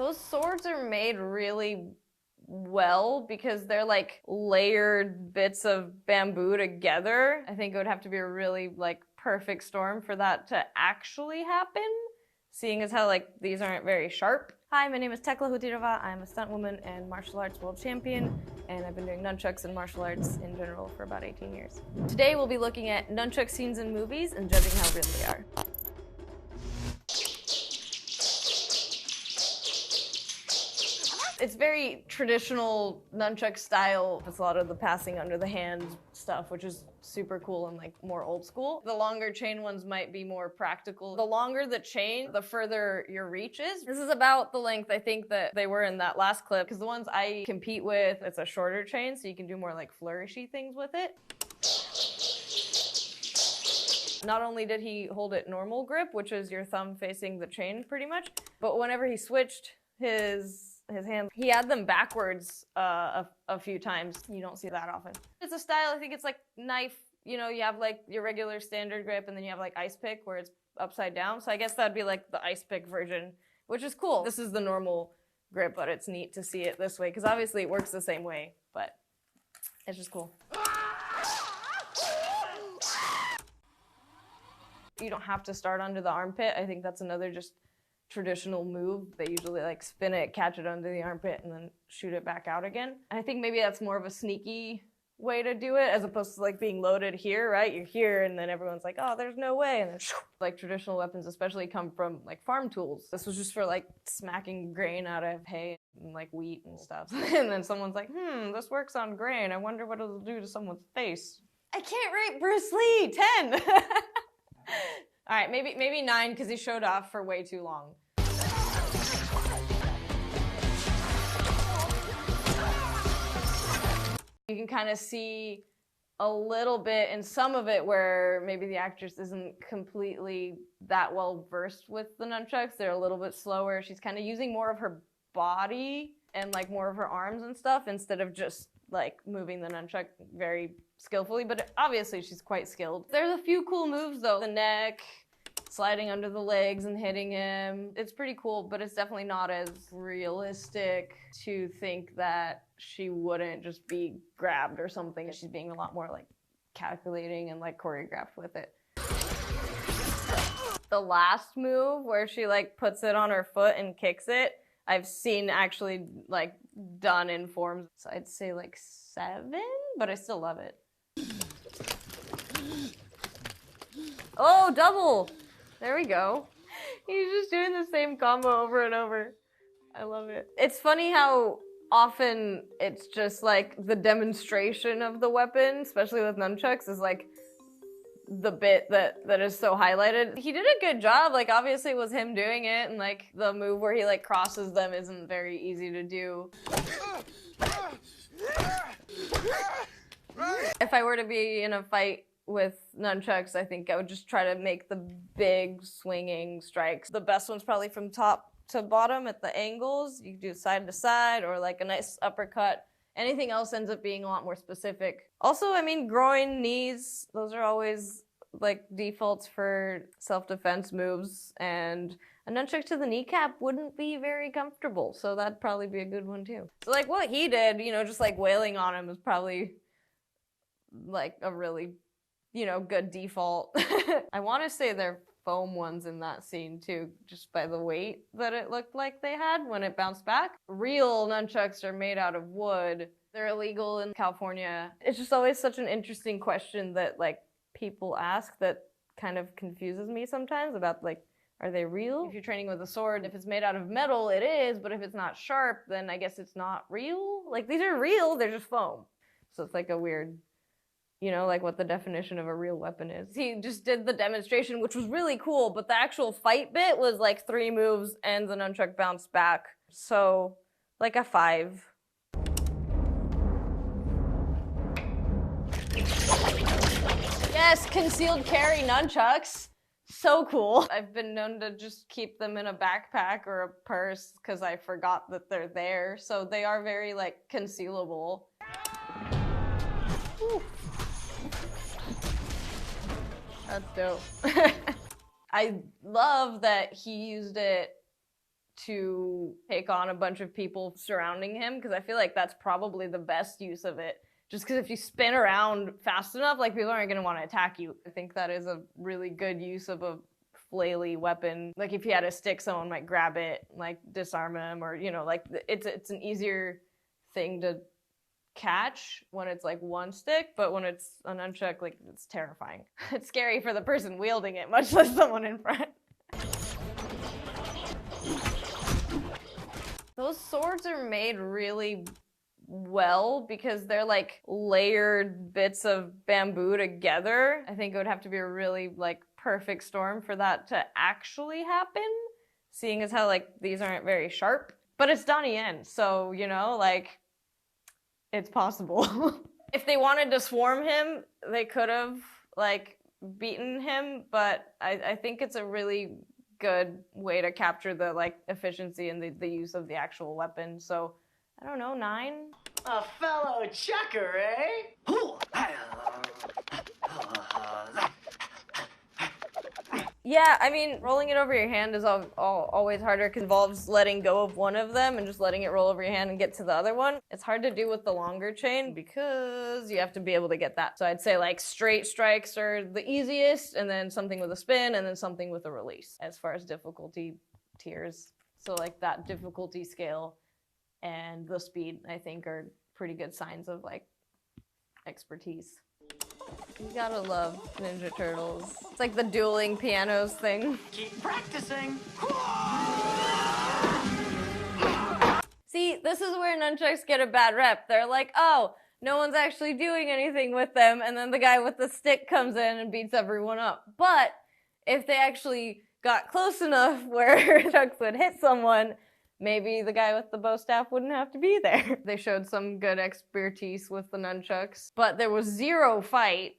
Those swords are made really well because they're like layered bits of bamboo together. I think it would have to be a really like perfect storm for that to actually happen, seeing as how like these aren't very sharp. Hi, my name is Tekla Hudirova. I'm a stunt woman and martial arts world champion, and I've been doing nunchucks and martial arts in general for about 18 years. Today we'll be looking at nunchuck scenes in movies and judging how real they are. It's very traditional nunchuck style. It's a lot of the passing under the hand stuff, which is super cool and like more old school. The longer chain ones might be more practical. The longer the chain, the further your reach is. This is about the length I think that they were in that last clip, because the ones I compete with, it's a shorter chain, so you can do more like flourishy things with it. Not only did he hold it normal grip, which is your thumb facing the chain pretty much, but whenever he switched his hands, he had them backwards a few times. You don't see that often. It's a style, I think it's like knife, you know, you have like your regular standard grip and then you have like ice pick where it's upside down. So I guess that'd be like the ice pick version, which is cool. This is the normal grip, but it's neat to see it this way because obviously it works the same way, but it's just cool. You don't have to start under the armpit. I think that's another just traditional move. They usually like spin it, catch it under the armpit, and then shoot it back out again. I think maybe that's more of a sneaky way to do it as opposed to like being loaded here, right? You're here and then everyone's like, oh, there's no way. And then like traditional weapons especially come from like farm tools. This was just for like smacking grain out of hay and like wheat and stuff. And then someone's like, this works on grain. I wonder what it'll do to someone's face. I can't rate Bruce Lee, 10. All right, maybe 9 because he showed off for way too long. You can kind of see a little bit in some of it where maybe the actress isn't completely that well versed with the nunchucks. They're a little bit slower. She's kind of using more of her body and like more of her arms and stuff instead of just like moving the nunchuck very skillfully, but obviously she's quite skilled. There's a few cool moves though. The neck, sliding under the legs and hitting him. It's pretty cool, but it's definitely not as realistic to think that she wouldn't just be grabbed or something. She's being a lot more like calculating and like choreographed with it. The last move where she like puts it on her foot and kicks it, I've seen actually like done in forms. So I'd say like 7, but I still love it. Oh, double! There we go. He's just doing the same combo over and over. I love it. It's funny how often it's just like the demonstration of the weapon, especially with nunchucks, is like the bit that is so highlighted. He did a good job. Like obviously it was him doing it, and like the move where he like crosses them isn't very easy to do. If I were to be in a fight with nunchucks, I think I would just try to make the big swinging strikes. The best one's probably from top to bottom at the angles. You can do side to side or like a nice uppercut. Anything else ends up being a lot more specific. Also, I mean, groin, knees, those are always like defaults for self-defense moves, and a nunchuck to the kneecap wouldn't be very comfortable, so that'd probably be a good one too. So like what he did, you know, just like wailing on him is probably like a really, you know, good default. I want to say they're foam ones in that scene too, just by the weight that it looked like they had when it bounced back. Real nunchucks are made out of wood. They're illegal in California. It's just always such an interesting question that like people ask that kind of confuses me sometimes about like, are they real? If you're training with a sword, if it's made out of metal, it is, but if it's not sharp, then I guess it's not real. Like these are real, they're just foam. So it's like a weird, you know, like what the definition of a real weapon is. He just did the demonstration, which was really cool, but the actual fight bit was like 3 moves and the nunchuck bounced back. So like a 5. Yes, concealed carry nunchucks. So cool. I've been known to just keep them in a backpack or a purse because I forgot that they're there. So they are very like concealable. Whew. That's dope. I love that he used it to take on a bunch of people surrounding him, because I feel like that's probably the best use of it. Just because if you spin around fast enough, like, people aren't going to want to attack you. I think that is a really good use of a flaily weapon. Like, if he had a stick, someone might grab it, like, disarm him, or, you know, like, it's an easier thing to catch when it's, like, one stick, but when it's a nunchuck, like, it's terrifying. It's scary for the person wielding it, much less someone in front. Those swords are made really well because they're like layered bits of bamboo together. I think it would have to be a really like perfect storm for that to actually happen, seeing as how like these aren't very sharp. But it's Donnie Yen, so you know, like, it's possible. If they wanted to swarm him, they could have like beaten him, but I think it's a really good way to capture the like efficiency and the use of the actual weapon. So I don't know, 9? A fellow checker, eh? Yeah, I mean, rolling it over your hand is always harder because it involves letting go of one of them and just letting it roll over your hand and get to the other one. It's hard to do with the longer chain because you have to be able to get that. So I'd say like straight strikes are the easiest, and then something with a spin, and then something with a release as far as difficulty tiers. So like that difficulty scale and the speed, I think, are pretty good signs of like expertise. You gotta love Ninja Turtles. It's like the dueling pianos thing. Keep practicing. See, this is where nunchucks get a bad rep. They're like, oh, no one's actually doing anything with them, and then the guy with the stick comes in and beats everyone up. But if they actually got close enough where nunchucks would hit someone, maybe the guy with the bow staff wouldn't have to be there. They showed some good expertise with the nunchucks, but there was zero fight,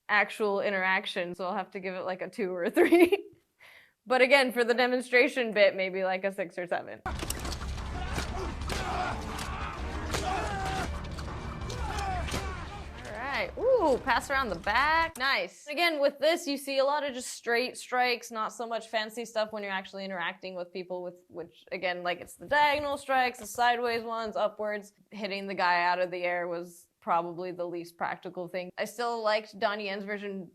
actual interaction, so I'll have to give it like a 2 or a 3. But again, for the demonstration bit, maybe like a 6 or 7. Alright, ooh, pass around the back. Nice. Again, with this, you see a lot of just straight strikes, not so much fancy stuff when you're actually interacting with people, with which, again, like, it's the diagonal strikes, the sideways ones, upwards. Hitting the guy out of the air was probably the least practical thing. I still liked Donnie Yen's version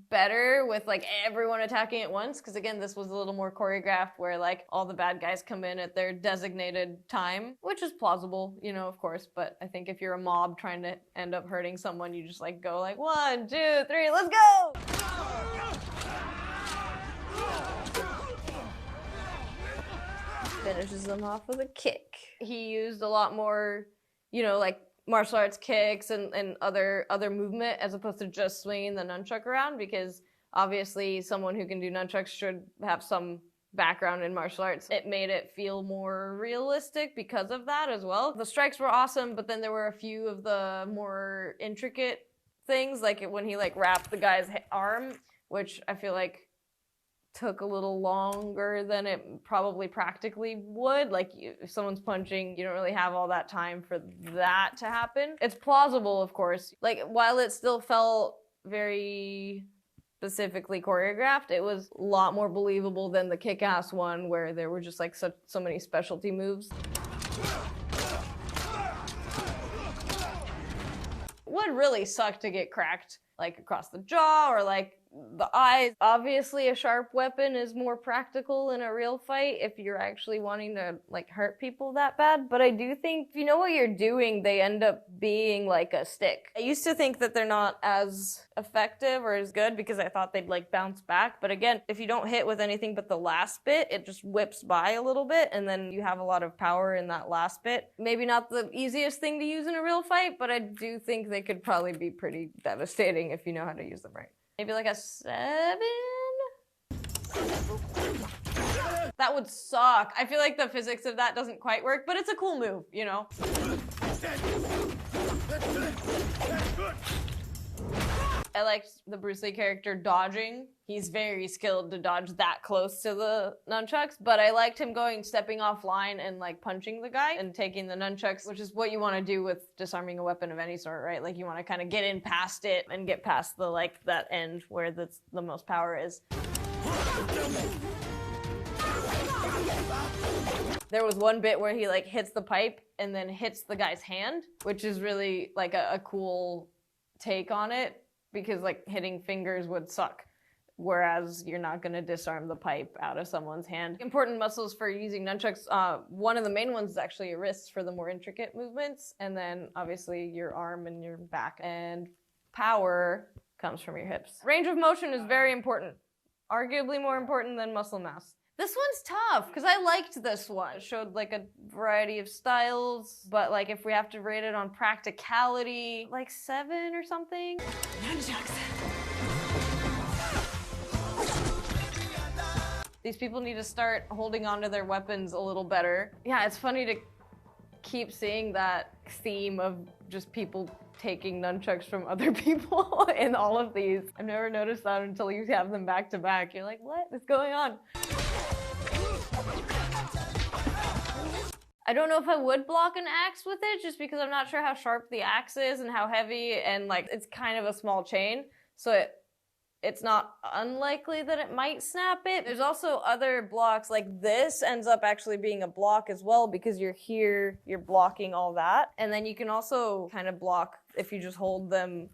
better with like everyone attacking at once, because again, this was a little more choreographed where like all the bad guys come in at their designated time, which is plausible, you know, of course, but I think if you're a mob trying to end up hurting someone, you just like go like 1, 2, 3, let's go! Finishes them off with a kick. He used a lot more, you know, like martial arts kicks and other movement as opposed to just swinging the nunchuck around, because obviously someone who can do nunchucks should have some background in martial arts. It made it feel more realistic because of that as well. The strikes were awesome, but then there were a few of the more intricate things, like when he like wrapped the guy's arm, which I feel like took a little longer than it probably practically would. Like, if someone's punching, you don't really have all that time for that to happen. It's plausible, of course. Like, while it still felt very specifically choreographed, it was a lot more believable than the kick-ass one where there were just like so many specialty moves. Would really suck to get cracked like across the jaw or like the eyes. Obviously a sharp weapon is more practical in a real fight if you're actually wanting to like hurt people that bad, but I do think if you know what you're doing, they end up being like a stick. I used to think that they're not as effective or as good because I thought they'd like bounce back, but again, if you don't hit with anything but the last bit, it just whips by a little bit and then you have a lot of power in that last bit. Maybe not the easiest thing to use in a real fight, but I do think they could probably be pretty devastating if you know how to use them right. Maybe like a 7? That would suck. I feel like the physics of that doesn't quite work, but it's a cool move, you know? I liked the Bruce Lee character dodging. He's very skilled to dodge that close to the nunchucks, but I liked him stepping offline and like punching the guy and taking the nunchucks, which is what you want to do with disarming a weapon of any sort, right? Like you want to kind of get in past it and get past the like that end where the most power is. There was one bit where he like hits the pipe and then hits the guy's hand, which is really like a cool take on it, because like hitting fingers would suck, whereas you're not going to disarm the pipe out of someone's hand. Important muscles for using nunchucks, one of the main ones is actually your wrists for the more intricate movements, and then obviously your arm and your back, and power comes from your hips. Range of motion is very important, arguably more important than muscle mass. This one's tough, because I liked this one. It showed like a variety of styles, but like if we have to rate it on practicality, like 7 or something. Nunchucks. These people need to start holding onto their weapons a little better. Yeah, it's funny to keep seeing that theme of just people taking nunchucks from other people in all of these. I've never noticed that until you have them back to back. You're like, what is going on? I don't know if I would block an axe with it, just because I'm not sure how sharp the axe is and how heavy, and like it's kind of a small chain, so it's not unlikely that it might snap it. There's also other blocks, like this ends up actually being a block as well, because you're here, you're blocking all that. And then you can also kind of block if you just hold them,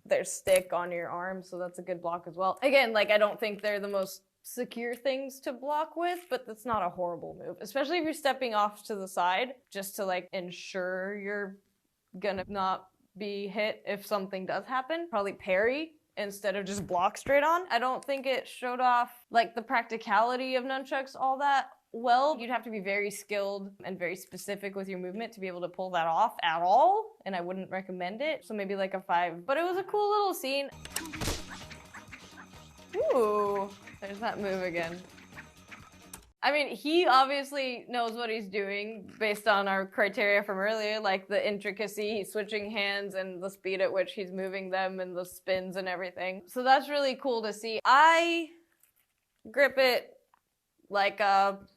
their stick on your arm, so that's a good block as well. Again, like I don't think they're the most secure things to block with, but that's not a horrible move, especially if you're stepping off to the side, just to like ensure you're gonna not be hit if something does happen. Probably parry instead of just block straight on. I don't think it showed off like the practicality of nunchucks all that well. You'd have to be very skilled and very specific with your movement to be able to pull that off at all, and I wouldn't recommend it. So maybe like a 5, but it was a cool little scene. Ooh, there's that move again. I mean, he obviously knows what he's doing based on our criteria from earlier, like the intricacy, he's switching hands and the speed at which he's moving them and the spins and everything. So that's really cool to see. I grip it like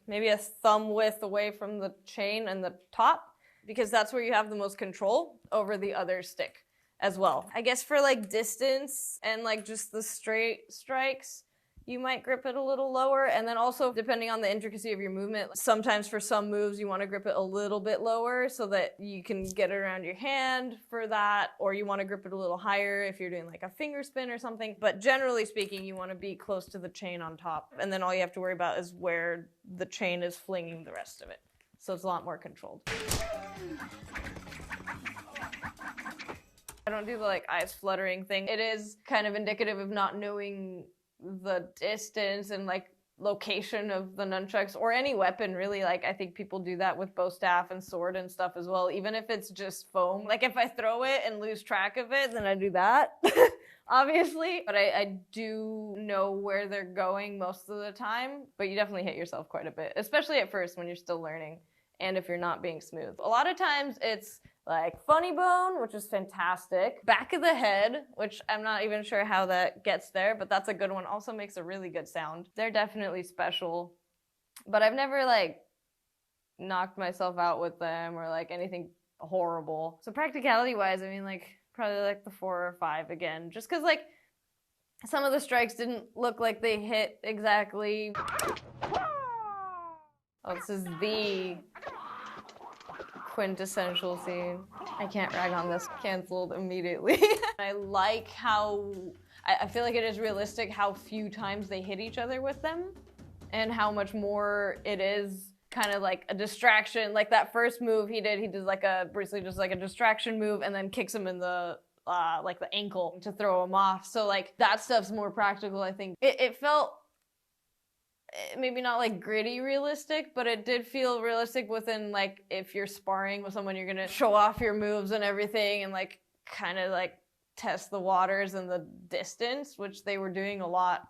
maybe a thumb width away from the chain and the top, because that's where you have the most control over the other stick as well. I guess for like distance and like just the straight strikes, you might grip it a little lower. And then also, depending on the intricacy of your movement, sometimes for some moves you want to grip it a little bit lower so that you can get it around your hand for that, or you want to grip it a little higher if you're doing like a finger spin or something. But generally speaking, you want to be close to the chain on top, and then all you have to worry about is where the chain is flinging the rest of it. So it's a lot more controlled. I don't do the like eyes fluttering thing. It is kind of indicative of not knowing the distance and like location of the nunchucks or any weapon really. Like I think people do that with bow staff and sword and stuff as well, even if it's just foam. Like if I throw it and lose track of it, then I do that obviously, but I do know where they're going most of the time. But you definitely hit yourself quite a bit, especially at first when you're still learning and if you're not being smooth. A lot of times it's like funny bone, which is fantastic. Back of the head, which I'm not even sure how that gets there, but that's a good one. Also makes a really good sound. They're definitely special, but I've never like knocked myself out with them or like anything horrible. So practicality wise, I mean like probably like the 4 or 5 again, just because like some of the strikes didn't look like they hit exactly. Oh, this is the quintessential scene. I can't rag on this. Canceled immediately. I like how, I feel like it is realistic how few times they hit each other with them and how much more it is kind of like a distraction. Like that first move he did like basically just like a distraction move and then kicks him in the like the ankle to throw him off. So like that stuff's more practical, I think. It felt maybe not like gritty realistic, but it did feel realistic within like if you're sparring with someone, you're gonna show off your moves and everything and like kind of like test the waters and the distance, which they were doing a lot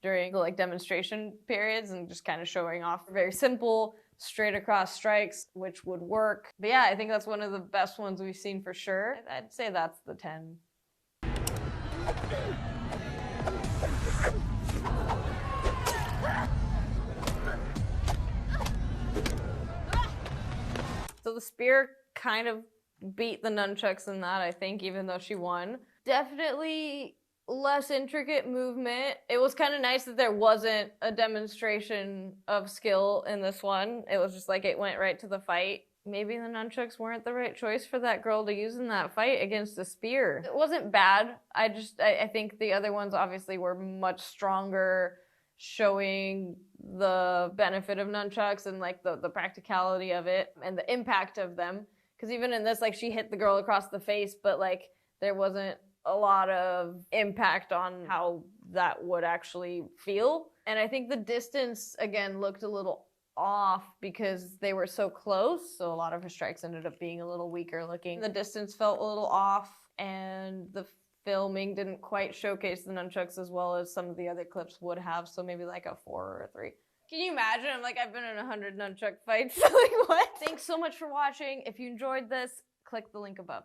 during the like demonstration periods and just kind of showing off very simple straight across strikes, which would work. But yeah, I think that's one of the best ones we've seen for sure. I'd say that's the 10. So the spear kind of beat the nunchucks in that, I think, even though she won. Definitely less intricate movement. It was kind of nice that there wasn't a demonstration of skill in this one. It was just like it went right to the fight. Maybe the nunchucks weren't the right choice for that girl to use in that fight against a spear. It wasn't bad. I think the other ones obviously were much stronger, showing the benefit of nunchucks and like the practicality of it and the impact of them. Because even in this, like, she hit the girl across the face, but like there wasn't a lot of impact on how that would actually feel. And I think the distance, again, looked a little off because they were so close, so a lot of her strikes ended up being a little weaker looking. The distance felt a little off, and the filming didn't quite showcase the nunchucks as well as some of the other clips would have, so maybe like a 4 or a 3. Can you imagine? I've been in 100 nunchuck fights. Like, what? Thanks so much for watching. If you enjoyed this, click the link above.